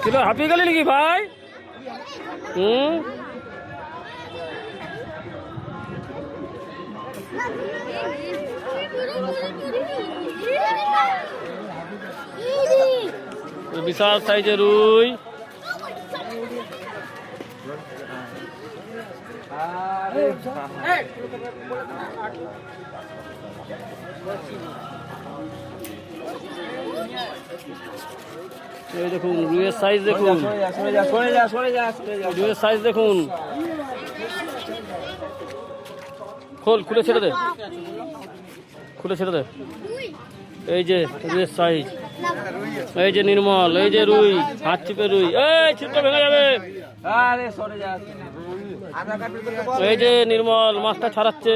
Kilo হাঁপিয়ে গেলি নাকি ভাই? বিশাল সাইজের রুই। এই দেখুন রুইয়ের সাইজ দেখুন, রুইয়ের সাইজ দেখুন। খুলে ছেড়ে দে, খুলে ছেড়ে দে। এই যে রুইয়ের সাইজ, এই যে নির্মল, এই যে রুই, হাত চিপে রুই। এই ছিপটা ভেঙে যাবে। এই যে নির্মল মাছটা ছাড়াচ্ছে।